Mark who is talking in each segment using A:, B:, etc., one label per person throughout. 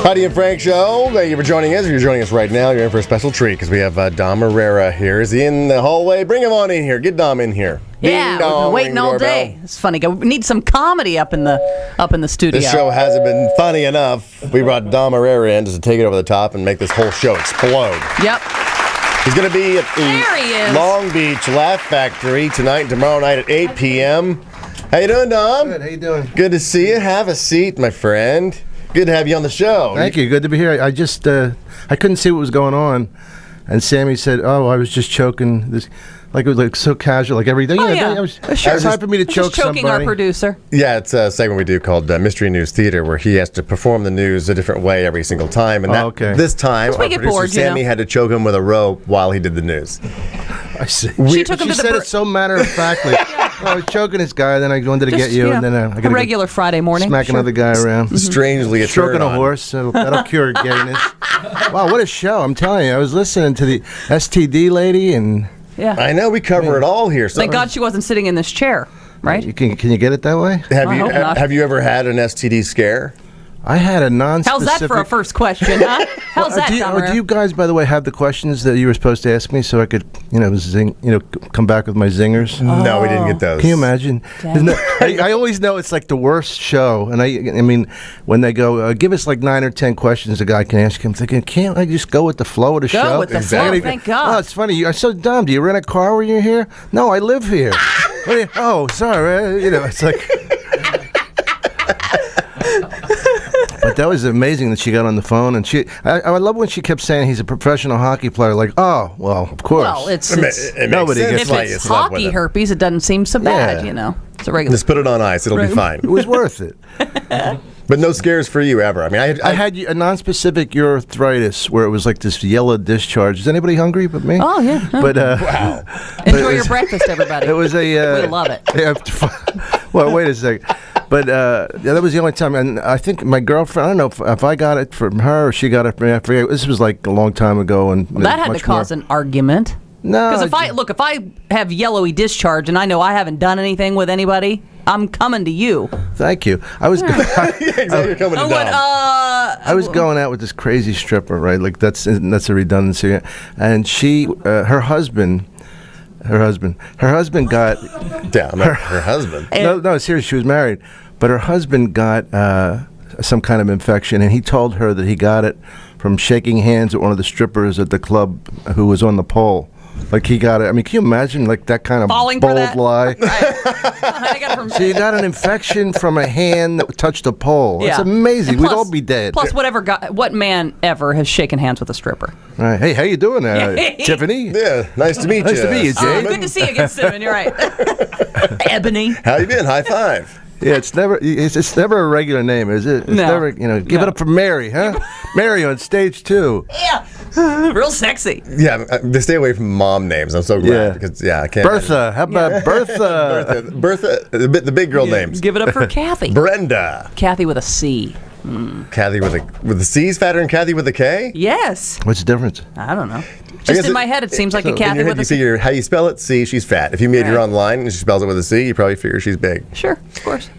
A: Heidi and Frank show. Thank you for joining us. If you're joining us right now, you're in for a special treat because we have Dom Irrera here. Is he in the hallway? Bring him on in here. Get Dom in here.
B: Yeah, we've been waiting all day. It's funny. We need some comedy up in the studio.
A: This show hasn't been funny enough. We brought Dom Irrera in just to take it over the top and make this whole show explode.
B: Yep.
A: He's going to be at the Long Beach Laugh Factory tonight and tomorrow night at 8 p.m. How you doing, Dom?
C: Good. How you doing?
A: Good to see you. Have a seat, my friend. Good to have you on the show.
C: Thank you. Good to be here. I just I couldn't see what was going on, and Sammy said, "Oh, I was just choking this." Like it was like so casual, like every day.
B: Oh, yeah.
C: Sure. It's time for me to choke
B: choking
C: somebody.
B: Our producer.
A: Yeah, it's a segment we do called Mystery News Theater, where he has to perform the news a different way every single time. And this time, our producer
B: bored,
A: Sammy had to choke him with a rope while he did the news.
C: I see.
B: She
C: said it so matter-of-factly. I was choking this guy, then I wanted to get you, and then I got
B: a regular Friday morning.
C: Smack another guy around.
A: Mm-hmm. Strangely,
C: stroking a horse. That'll cure gayness. Wow, what a show! I'm telling you, I was listening to the STD lady and.
B: Yeah,
A: I know we cover it all here. So
B: thank God she wasn't sitting in this chair, right?
C: Can you get it that way?
A: Have you ever had an STD scare?
C: I had a non-specific...
B: How's that for a first question, huh? How's that,
C: do you guys, by the way, have the questions that you were supposed to ask me so I could, come back with my zingers?
A: No, we didn't get those.
C: Can you imagine? I always know it's like the worst show, and I mean, when they go, give us like 9 or 10 questions a guy can ask him, I'm thinking, can't I just go with the flow of the show?
B: Go with the flow, thank God.
C: Oh, it's funny. You're so dumb. Do you rent a car when you're here? No, I live here. Oh, sorry. It's like... But that was amazing that she got on the phone, and I love when she kept saying he's a professional hockey player. Like, oh, well, of course.
B: Well,
A: it
C: nobody
A: gets
B: if it's hockey herpes, it doesn't seem so bad, It's a regular.
A: Just put it on ice; it'll be fine.
C: It was worth it.
A: But no scares for you ever. I mean,
C: I had a non-specific urethritis where it was like this yellow discharge. Is anybody hungry but me?
B: Oh yeah.
C: But
A: wow.
B: Enjoy your breakfast, everybody.
C: It was a.
B: We love it.
C: Well, wait a second. But that was the only time, and I think my girlfriend. I don't know if I got it from her or she got it from me. I forget. This was like a long time ago, and
B: that had to cause an argument.
C: No,
B: because if I have yellowy discharge and I know I haven't done anything with anybody, I'm coming to you.
C: Thank you. I was.
A: You're coming to Dom.
C: I was going out with this crazy stripper, right? Like that's a redundancy, and her husband got.
A: Damn, her husband.
C: No, seriously, she was married, but her husband got some kind of infection, and he told her that he got it from shaking hands with one of the strippers at the club who was on the pole. Like he got it. I mean, can you imagine like that kind of bold lie? So you got an infection from a hand that touched a pole.
B: Yeah.
C: It's amazing. We'd all be dead.
B: Plus, what man ever has shaken hands with a stripper?
C: Right. Hey, how you doing, Tiffany?
A: Yeah, nice to meet you.
C: Nice to meet you, Jay.
B: Good to see you again, Simon. You're right. Ebony.
A: How you been? High five.
C: Yeah, it's never a regular name, is it? It's never, give it up for Mary, huh? Mary on stage 2.
B: Yeah. Real sexy.
A: Yeah, stay away from mom names. I'm so glad because I can't.
C: Bertha, how about Bertha?
A: Bertha, the big girl names.
B: Give it up for Kathy.
A: Brenda.
B: Kathy with a C.
A: Kathy with the C's fatter than Kathy with a K?
B: Yes.
C: What's the difference?
B: I don't know. Just in my head, it seems like a Kathy with a C.
A: You figure how you spell it, C, she's fat. If you meet her online and she spells it with a C, you probably figure she's big.
B: Sure, of course.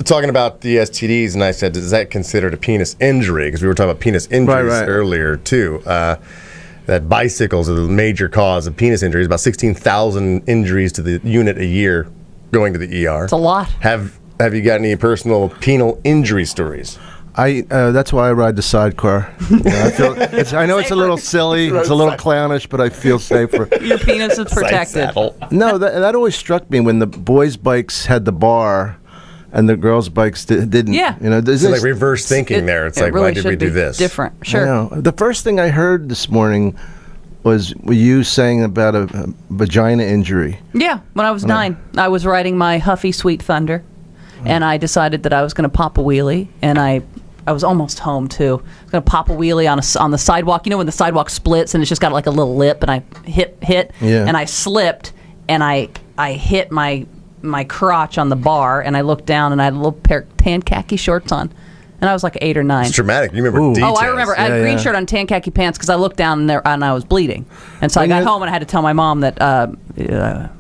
A: Talking about the STDs, and I said, is that considered a penis injury? Because we were talking about penis injuries earlier, too. That bicycles are the major cause of penis injuries. About 16,000 injuries to the unit a year going to the ER.
B: It's a lot.
A: Have you got any personal penile injury stories?
C: That's why I ride the sidecar. I know it's a little silly, it's a little clownish, but I feel safer.
B: Your penis is protected.
C: No, that always struck me when the boys' bikes had the bar and the girls' bikes didn't.
B: Yeah.
A: There's like reverse thinking there. It's like,
B: really
A: why did we do this?
B: Different, sure.
C: The first thing I heard this morning was you saying about a vagina injury.
B: Yeah, when I was 9, I was riding my Huffy Sweet Thunder, and I decided that I was going to pop a wheelie, and I was almost home too. I was going to pop a wheelie on the sidewalk. You know when the sidewalk splits and it's just got like a little lip, and I hit, and I slipped, and I hit my crotch on the bar, and I looked down, and I had a little pair of tan khaki shorts on, And I was like 8 or 9.
A: It's dramatic. You remember details.
B: Oh, I remember. I had a green shirt on, tan khaki pants because I looked down there and I was bleeding. And so I got home and I had to tell my mom that.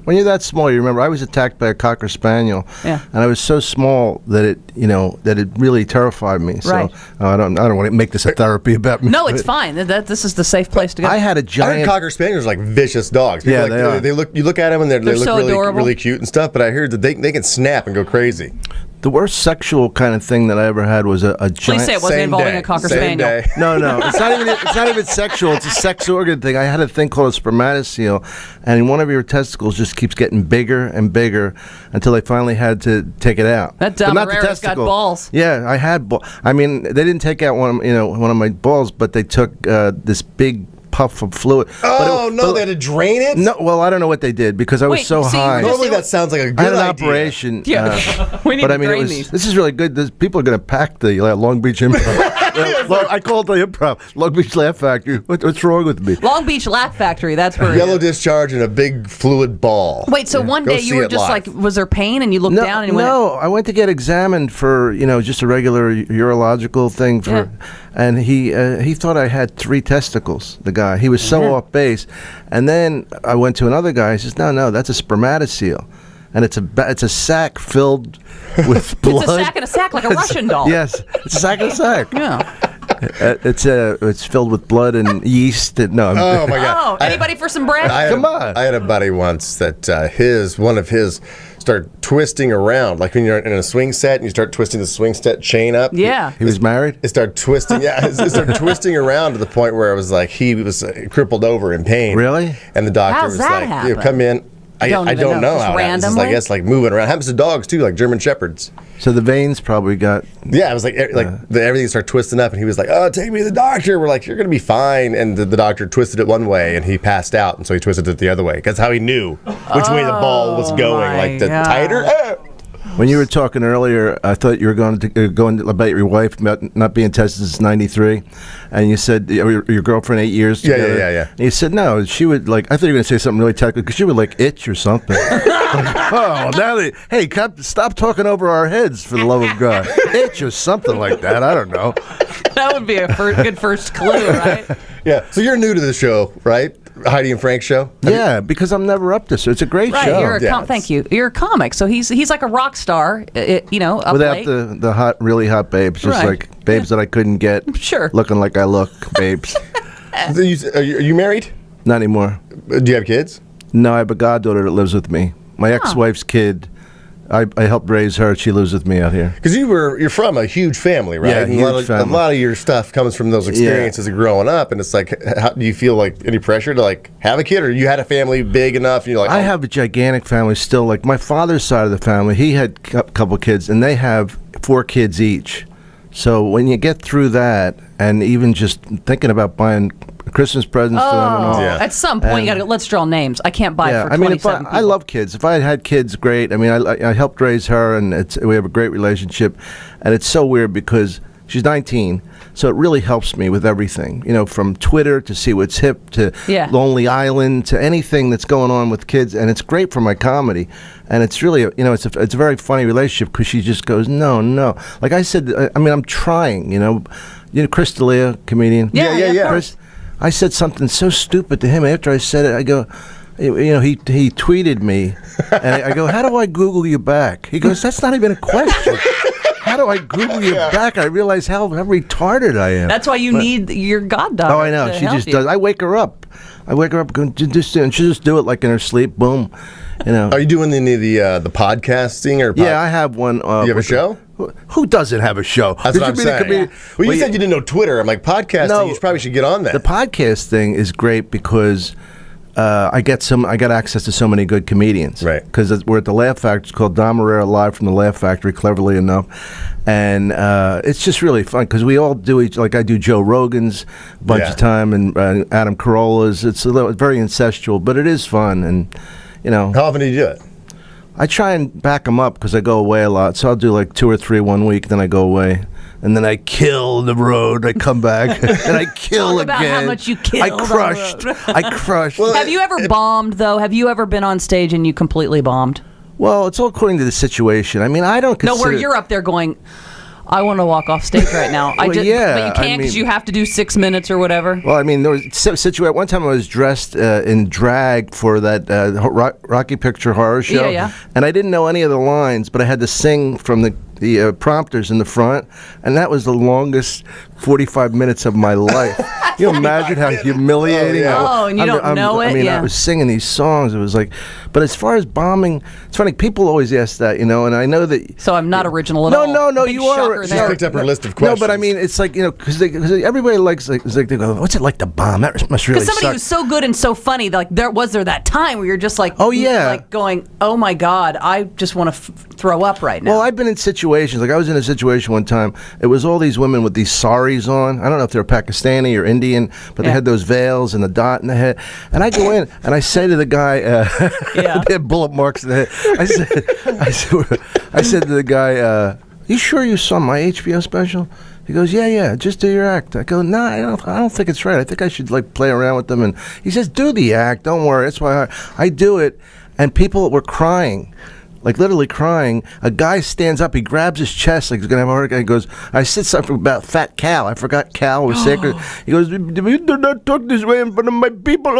C: When you're that small, you remember I was attacked by a Cocker Spaniel.
B: Yeah.
C: And I was so small that it really terrified me. So
B: Right.
C: I don't want to make this a therapy about me.
B: No, it's fine. This is the safe place to go.
C: I had a
A: I heard
C: giant.
A: Cocker Spaniels are like vicious dogs.
C: Yeah,
A: Like,
C: they are.
A: They look. You look at them and they look
B: so
A: really,
B: adorable.
A: really cute and stuff. But I heard that they can snap and go crazy.
C: The worst sexual kind of thing that I ever had was a giant.
B: Please say it wasn't
A: Same
B: involving
A: day.
B: a Cocker
A: Same
B: Spaniel.
A: day.
C: No, it's not even sexual. It's a sex organ thing. I had a thing called a spermatocele, and one of your testicles just keeps getting bigger and bigger until they finally had to take it out.
B: That
C: But
B: dumb
C: not the
B: Irrera's got
C: testicle.
B: balls.
C: Yeah, I had. I mean, they didn't take out one of my balls, but they took this big puff of fluid.
A: Oh no, they had to drain it.
C: No, well, I don't know what they did because I was
B: Wait,
C: so
B: see,
C: high.
A: Normally that sounds like a good
C: I had an
A: idea.
C: operation.
B: Yeah. We need
C: but
B: to
C: I mean,
B: drain these.
C: this is really good. People are going to pack the Long Beach Improv. I call it the Improv. Long Beach Laugh Factory. What's wrong with me?
B: Long Beach Laugh Factory. That's where.
A: Yellow discharge and a big fluid ball.
B: Wait, so one
A: Go
B: day
A: see
B: you were
A: it
B: just
A: live.
B: like, was there pain and you looked down and you
C: no, I went to get examined for just a regular urological thing and he thought I had 3 testicles. The guy, he was so off base, and then I went to another guy. He says, no, that's a spermatocele, and it's a sack filled with blood.
B: It's a sack in a sack like a Russian doll.
C: Yes, it's a sack in a sack.
B: Yeah.
C: It's filled with blood and yeast. No,
A: Oh my god.
B: Oh, anybody for some bread?
C: Come on.
A: I had a buddy once that one of his started twisting around, like when you're in a swing set and you start twisting the swing set chain up.
B: Yeah.
C: he was married.
A: It started twisting. Yeah, it started twisting around to the point where it was like he was crippled over in pain.
C: Really?
A: And the doctor
B: How's
A: was
B: that
A: like,
B: happen?
A: "Come in." I
B: Don't even
A: don't
B: know.
A: know
B: Just
A: how it happens. It's
B: randomly?
A: like it's like moving around. Happens to dogs too, like German shepherds.
C: So the veins probably got.
A: Yeah, it was like everything started twisting up, and he was like, "Oh, take me to the doctor." We're like, "You're gonna be fine." And the doctor twisted it one way, and he passed out, and so he twisted it the other way. That's how he knew which way the ball was going.
B: my
A: Like the
B: God.
A: tighter.
C: When you were talking earlier, I thought you were going about your wife not being tested since '93, and you said your girlfriend 8 years
A: Yeah,
C: together.
A: yeah.
C: And you said no, she would like. I thought you were going to say something really technical because she would like itch or something. Oh, hey, stop talking over our heads for the love of God. Itch or something like that. I don't know.
B: That would be a good first clue, right?
A: Yeah. So you're new to the show, right? Heidi and Frank show.
C: Yeah, because I'm never up to so it's a great
B: Right,
C: show.
B: you're a
A: Yeah,
B: thank you. You're a comic, so he's like a rock star, up
C: Without
B: late.
C: the really hot babes, just
B: Right.
C: like babes that I couldn't get.
B: Sure.
C: Looking like I look, babes.
A: Are you married?
C: Not anymore.
A: Do you have kids?
C: No, I have a goddaughter that lives with me. My ex-wife's kid. I helped raise her. She lives with me out here.
A: Because you're from a huge family, right?
C: Yeah,
A: And
C: huge
A: a
C: family.
A: lot of your stuff comes from those experiences of growing up, and it's like, how, do you feel like any pressure to like have a kid, or you had a family big enough, and you're like,
C: I have a gigantic family still. Like my father's side of the family, he had a couple kids, and they have 4 kids each. So when you get through that, and even just thinking about buying Christmas presents for them and all.
A: Yeah.
B: At some point, you got to let's draw names. I can't buy for
C: I mean,
B: 27
C: I love kids. If I had had kids, great. I mean, I helped raise her, and we have a great relationship. And it's so weird because she's 19, so it really helps me with everything. From Twitter to See What's Hip to Lonely Island to anything that's going on with kids, and it's great for my comedy. And it's really, it's a very funny relationship because she just goes, no. Like I said, I'm trying. Chris D'Elia, comedian.
B: Yeah.
C: Chris, I said something so stupid to him. After I said it, I go, he tweeted me, and I go, how do I Google you back? He goes, that's not even a question. How do I Google you back? I realize how retarded I am.
B: That's why you need your goddaughter.
C: Oh, I know. She just does. I wake her up, going, and she'll just do it like in her sleep. Boom.
A: Are you doing any of the podcasting or?
C: Yeah, I have one.
A: You have a show?
C: Who doesn't have a show?
A: That's what I'm saying. Well, you said you didn't know Twitter. I'm like, podcasting.
C: No,
A: you probably should get on that.
C: The podcast thing is great because I got access to so many good comedians.
A: Right.
C: Because we're at the Laugh Factory. It's called Irrera Live from the Laugh Factory, cleverly enough. And it's just really fun because we all do like I do Joe Rogan's a bunch of time and Adam Carolla's. It's very incestual, but it is fun. And,
A: How often do you do it?
C: I try and back them up because I go away a lot. So I'll do like 2 or 3 one week, then I go away. And then I kill the road. I come back and I kill
B: Talk
C: again.
B: about how much you killed
C: I crushed.
B: on the road.
C: I crushed.
B: Have you ever bombed, though? Have you ever been on stage and you completely bombed?
C: Well, it's all according to the situation. I mean, I don't consider...
B: No, where you're up there going, I want to walk off stage right now.
C: Well, yeah,
B: but you can't because you have to do 6 minutes or whatever.
C: Well, I mean, there was one time I was dressed in drag for that Rocky Picture Horror Show,
B: Yeah.
C: and I didn't know any of the lines, but I had to sing from the prompters in the front, and that was the longest 45 minutes of my life. You imagine how humiliating.
B: And you don't know it.
C: I mean, I was singing these songs. It was like, but as far as bombing, it's funny. People always ask that, and I know that.
B: So I'm not original at all.
C: No,
B: Big
C: you are.
B: shocker
A: She
B: there.
A: picked up her list of questions.
C: No, but I mean, it's like because everybody likes they go, "What's it like to bomb?" That must really
B: Because somebody
C: suck.
B: who's so good and so funny, like there that time where you're just like,
C: Oh, yeah.
B: like going, oh my God, I just want to throw up right now.
C: Well, I've been in situations, like I was in a situation one time, it was all these women with these saris on. I don't know if they're Pakistani or Indian, but they had those veils and the dot in the head. And I go in and I say to the guy, they had bullet marks in the head. I said to the guy, you sure you saw my HBO special? He goes, yeah, just do your act. I go, no, I don't think it's right. I think I should play around with them. And he says, do the act. Don't worry. That's why I do it. And people were crying. Like literally crying. A guy stands up, he grabs his chest like he's gonna have a heart attack. He goes, I said something about Fat Cal. I forgot Cal was sacred. He goes, we do not talk this way in front of my people.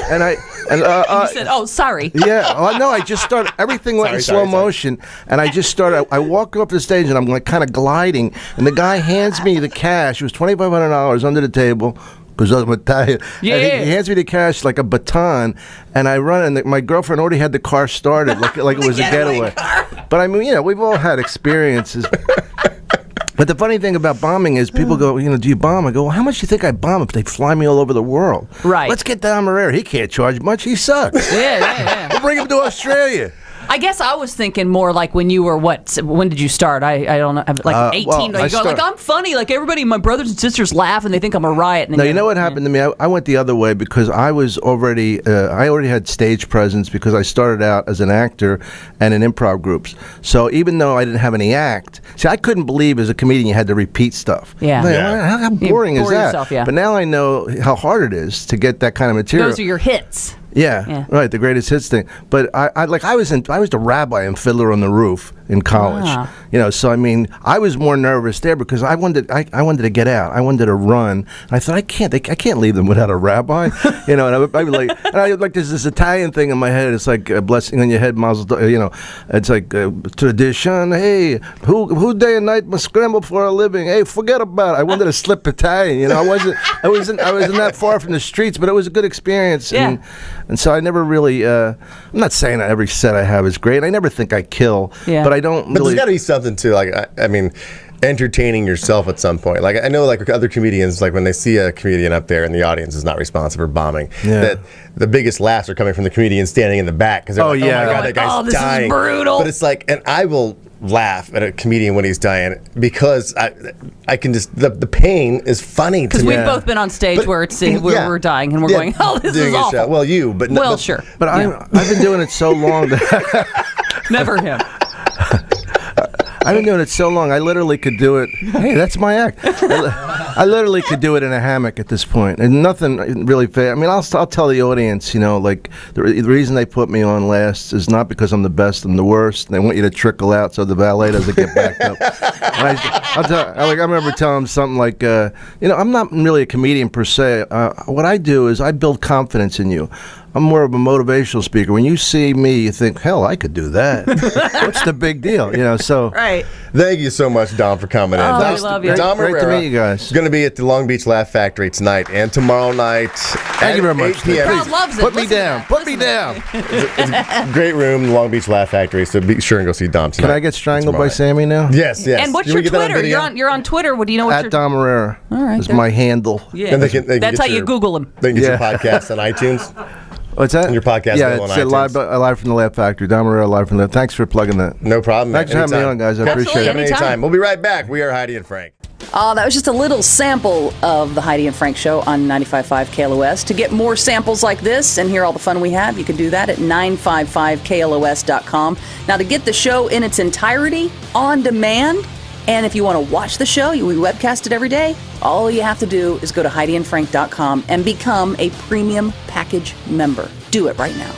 C: And
B: you said, oh, sorry.
C: Yeah. Oh, no, I just started, everything went in slow motion. And I just started, I walk up the stage and I'm like kind of gliding. And the guy hands me the cash. It was $2,500 under the table. Because I'm Italian.
B: Yeah.
C: And he hands me the cash like a baton, and I run, and my girlfriend already had the car started, like it was a getaway. But I mean, we've all had experiences. But the funny thing about bombing is people go, do you bomb? I go, well, how much do you think I bomb if they fly me all over the world?
B: Right.
C: Let's get Don Irrera. He can't charge much. He sucks.
B: Yeah.
C: We'll bring him to Australia.
B: I guess I was thinking more like when you were when did you start? I don't know, like 18.
C: Well,
B: you go like I'm funny, like everybody, my brothers and sisters laugh and they think I'm a riot. And
C: No, you know what happened to me? I went the other way because I was already I already had stage presence because I started out as an actor and in improv groups. So even though I didn't have any act, I couldn't believe as a comedian you had to repeat stuff.
B: Yeah.
C: Like, how boring is that?
B: Yourself, yeah.
C: But now I know how hard it is to get that kind of material.
B: Those are your hits.
C: Yeah, right. The greatest hits thing. But I was the rabbi in Fiddler on the Roof in college. So I mean, I was more nervous there because I wanted to get out. I wanted to run. And I thought I can't leave them without a rabbi. And I would like, there's this Italian thing in my head. It's like a blessing on your head, mazel. It's like tradition. Hey, who day and night must scramble for a living? Hey, forget about it. I wanted to slip Italian. I wasn't that far from the streets, but it was a good experience.
B: Yeah.
C: And so I never really, I'm not saying that every set I have is great. I never think I kill, but I don't really.
A: But there's got to be something to, like, I mean, entertaining yourself at some point. Like, I know, like, other comedians, like, when they see a comedian up there and the audience is not responsive or bombing, that the biggest laughs are coming from the comedian standing in the back because they're like, oh my God, that guy's
B: this
A: dying.
B: Is brutal.
A: But it's like, and I will laugh at a comedian when he's dying because I can just the pain is funny to me.
B: Because we've both been on stage where we're dying and we're going, oh, this is awful.
A: Well, you, but
B: sure.
C: But I've been doing it so long that
B: never him.
C: I've been doing it so long. I literally could do it. Hey, that's my act. I literally could do it in a hammock at this point, and nothing really. I mean, I'll tell the audience, like the reason they put me on last is not because I'm the best. I'm the worst. They want you to trickle out so the ballet doesn't get backed up. I remember telling them something like, I'm not really a comedian per se. What I do is I build confidence in you. I'm more of a motivational speaker. When you see me, you think, hell, I could do that. What's the big deal? So.
B: Right.
A: Thank you so much, Dom, for coming in.
B: I love you.
A: Dom
C: Great to
A: Irrera
C: meet you guys.
A: is going to be at the Long Beach Laugh Factory tonight and tomorrow night.
C: Thank you very much.
A: 8 p.m.
B: Crowd loves it.
C: Put me down. Put me down.
A: It's a great room, the Long Beach Laugh Factory, so be sure and go see Dom tonight.
C: Can I get strangled by Sammy now?
A: Yes.
B: And what's your Twitter? You're on Twitter. What do you know?
C: At Dom Irrera.
B: All right.
C: Is my handle.
B: Yeah.
A: And they can
B: That's how you Google him.
A: They can get your podcast on iTunes.
C: What's that?
A: And your podcast
C: yeah,
A: on
C: it's
A: iTunes.
C: live from the Laugh Factory. Dom Irrera, live from the. Thanks for plugging that.
A: No problem.
C: Thanks for having me on, guys. I appreciate it.
A: Anytime. We'll be right back. We are Heidi and Frank.
B: That was just a little sample of the Heidi and Frank Show on 95.5 KLOS. To get more samples like this and hear all the fun we have, you can do that at 955KLOS.com. Now, to get the show in its entirety on demand, and if you want to watch the show, we webcast it every day, all you have to do is go to HeidiandFrank.com and become a premium package member. Do it right now.